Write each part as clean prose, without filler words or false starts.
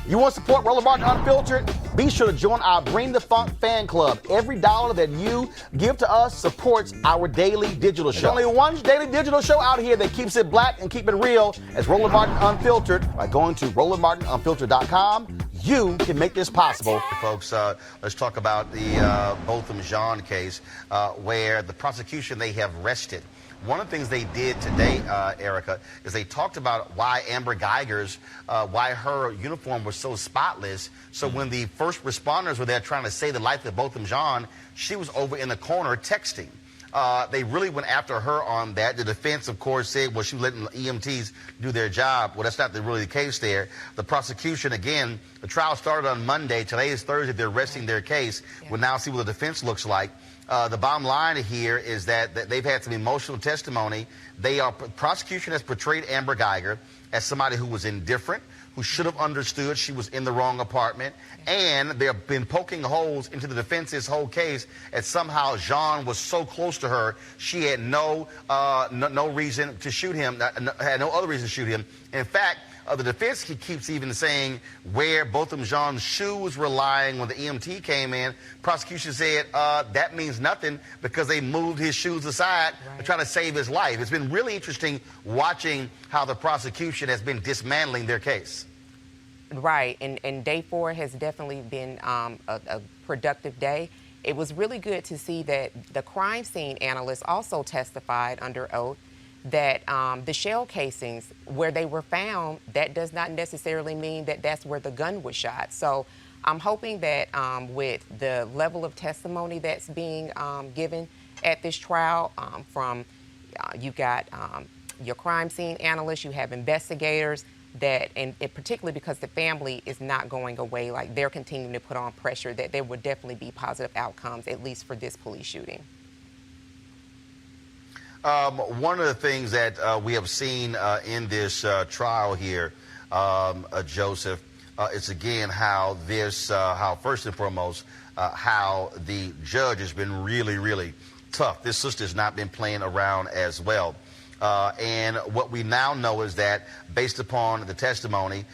You want to support Roland Martin Unfiltered? Be sure to join our Bring the Funk fan club. Every dollar that you give to us supports our daily digital show. There's only one daily digital show out here that keeps it black and keep it real. It's Roland Martin Unfiltered. By going to RolandMartinUnfiltered.com, you can make this possible. Folks, let's talk about the Botham Jean case where the prosecution, they have rested. One of the things they did today, Erica, is they talked about why Amber Guyger's, why her uniform was so spotless. So when the first responders were there trying to save the life of Botham Jean, she was over in the corner texting. They really went after her on that. The defense, of course, said, well, she was letting the EMTs do their job. Well, that's not really the case there. The prosecution, again, the trial started on Monday. Today is Thursday. They're resting their case. We'll now see what the defense looks like. The bottom line here is that they've had some emotional testimony. Prosecution has portrayed Amber Guyger as somebody who was indifferent, who should have understood she was in the wrong apartment, and they've been poking holes into the defense's whole case as somehow Jean was so close to her, she had no reason to shoot him, had no other reason to shoot him. In fact, the defense keeps even saying where Botham Jean's shoes were lying when the EMT came in. Prosecution said that means nothing because they moved his shoes aside to try to save his life. It's been really interesting watching how the prosecution has been dismantling their case. Right, and day 4 has definitely been a productive day. It was really good to see that the crime scene analyst also testified under oath that the shell casings where they were found, that does not necessarily mean that that's where the gun was shot. So I'm hoping that with the level of testimony that's being given at this trial from, you got your crime scene analysts, you have investigators, that, and particularly because the family is not going away, like they're continuing to put on pressure, that there would definitely be positive outcomes, at least for this police shooting. One of the things that we have seen in this trial here, Joseph, is again how this, how first and foremost, how the judge has been really, really tough. This sister's not been playing around as well. And what we now know is that based upon the testimony,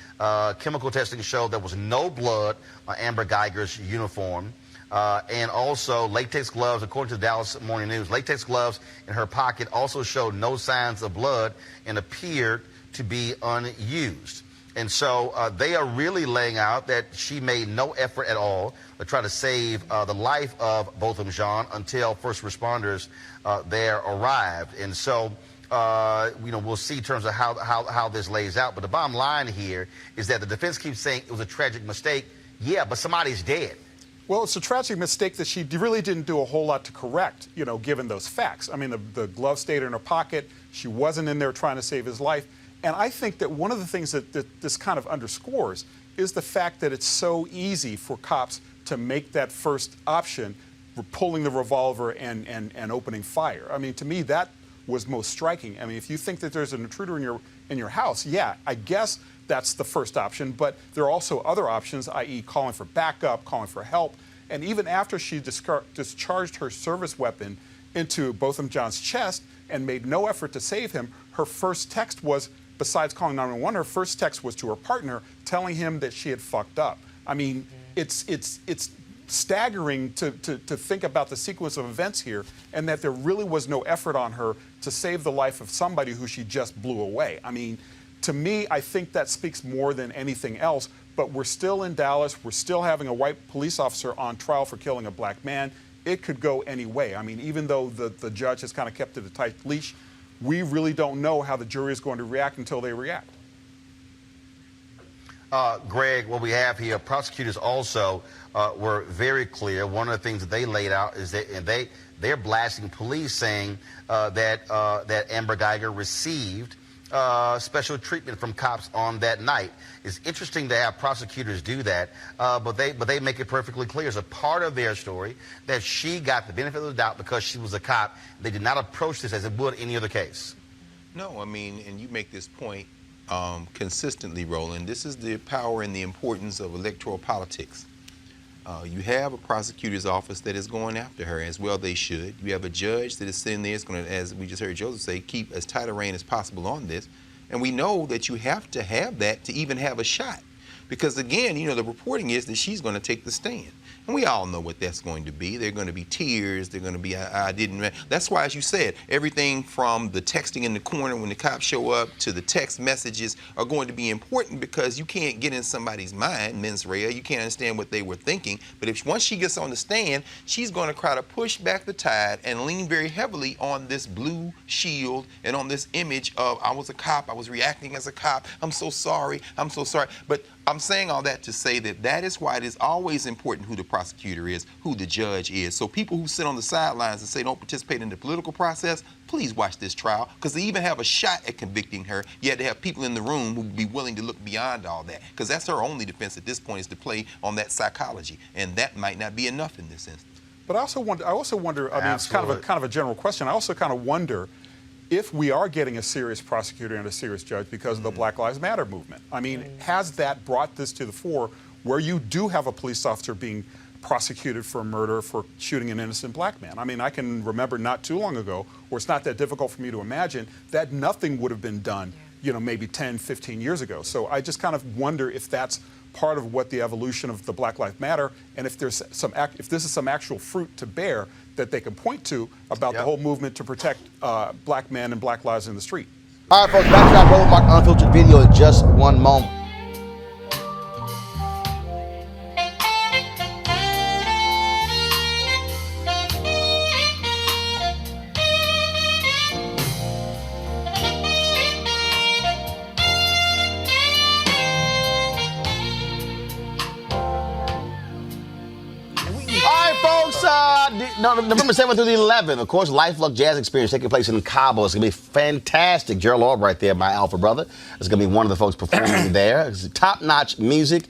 chemical testing showed there was no blood on Amber Guyger's uniform. And also latex gloves, according to the Dallas Morning News, latex gloves in her pocket also showed no signs of blood and appeared to be unused. And so they are really laying out that she made no effort at all to try to save the life of Botham Jean until first responders there arrived. And so, we'll see in terms of how this lays out. But the bottom line here is that the defense keeps saying it was a tragic mistake. Yeah, but somebody's dead. Well, it's a tragic mistake that she really didn't do a whole lot to correct, given those facts. I mean, the glove stayed in her pocket. She wasn't in there trying to save his life. And I think that one of the things that this kind of underscores is the fact that it's so easy for cops to make that first option, pulling the revolver and opening fire. I mean, to me, that was most striking. I mean, if you think that there's an intruder in your house, yeah, I guess that's the first option, but there are also other options, i.e. calling for backup, calling for help. And even after she discharged her service weapon into Botham Jean's chest and made no effort to save him, her first text was, besides calling 911, her first text was to her partner telling him that she had fucked up. I mean, it's staggering to think about the sequence of events here and that there really was no effort on her to save the life of somebody who she just blew away. I mean, to me, I think that speaks more than anything else, but we're still in Dallas. We're still having a white police officer on trial for killing a black man. It could go any way. I mean, even though the judge has kind of kept it a tight leash, we really don't know how the jury is going to react until they react. Greg, what we have here, prosecutors also were very clear. One of the things that they laid out is that they're blasting police, saying that Amber Guyger received special treatment from cops on that night. It's interesting to have prosecutors do that, but they make it perfectly clear as a part of their story that she got the benefit of the doubt because she was a cop. They did not approach this as it would any other case. No, I mean, and you make this point consistently, Roland. This is the power and the importance of electoral politics. You have a prosecutor's office that is going after her, as well they should. You have a judge that is sitting there, is going to, as we just heard Joseph say, keep as tight a rein as possible on this. And we know that you have to have that to even have a shot. Because again, you know, the reporting is that she's going to take the stand. And we all know what that's going to be. There are going to be tears. They're going to be, I didn't. That's why, as you said, everything from the texting in the corner when the cops show up to the text messages are going to be important, because you can't get in somebody's mind, mens rea. You can't understand what they were thinking. But if once she gets on the stand, she's going to try to push back the tide and lean very heavily on this blue shield and on this image of, I was a cop, I was reacting as a cop, I'm so sorry, I'm so sorry. But I'm saying all that to say that that is why it is always important who the prosecutor is, who the judge is. So people who sit on the sidelines and say don't participate in the political process, please watch this trial, because they even have a shot at convicting her, yet they have people in the room who would be willing to look beyond all that, because that's her only defense at this point, is to play on that psychology, and that might not be enough in this instance. But I also wonder, I mean, it's kind of a general question. I also kind of wonder if we are getting a serious prosecutor and a serious judge because of the Black Lives Matter movement. I mean, has that brought this to the fore, where you do have a police officer being prosecuted for murder for shooting an innocent black man? I mean, I can remember not too long ago, or it's not that difficult for me to imagine, that nothing would have been done, you know, maybe 10, 15 years ago. So I just kind of wonder if that's part of what the evolution of the Black Lives Matter, and if there's if this is some actual fruit to bear that they can point to about the whole movement to protect black men and black lives in the street. All right, folks, back to that Roland Martin Unfiltered video in just one moment. November 7th through the 11th, of course, Luxe Jazz experience taking place in Cabo. It's going to be fantastic. Gerald Orb right there, my alpha brother, is going to be one of the folks performing there. It's top-notch music,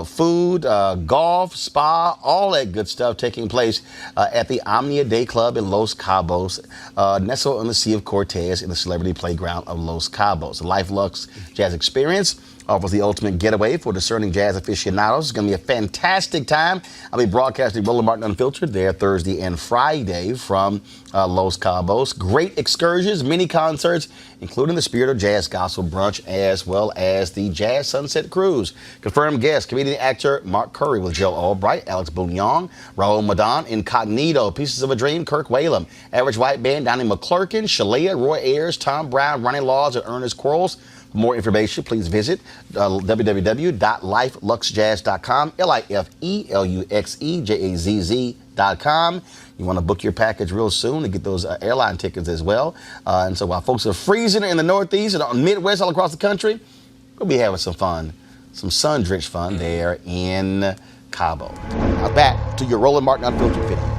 food, golf, spa, all that good stuff taking place at the Omnia Day Club in Los Cabos, nestled on the Sea of Cortez in the celebrity playground of Los Cabos. The Luxe Jazz experience offers the ultimate getaway for discerning jazz aficionados. It's going to be a fantastic time. I'll be broadcasting Roland Martin Unfiltered there Thursday and Friday from Los Cabos. Great excursions, mini concerts, including the Spirit of Jazz Gospel Brunch, as well as the Jazz Sunset Cruise. Confirmed guests, comedian actor Mark Curry with Joe Albright, Alex Bouillon, Raul Madon, Incognito, Pieces of a Dream, Kirk Whalum, Average White Band, Donnie McClurkin, Shalea, Roy Ayers, Tom Brown, Ronnie Laws, and Ernest Quarles. For more information, please visit www.lifeluxejazz.com, LIFELUXEJAZZ.com. You want to book your package real soon to get those airline tickets as well. And so while folks are freezing in the Northeast and on Midwest all across the country, we'll be having some fun, some sun-drenched fun there in Cabo. Now back to your Roland Martin Unfiltered video.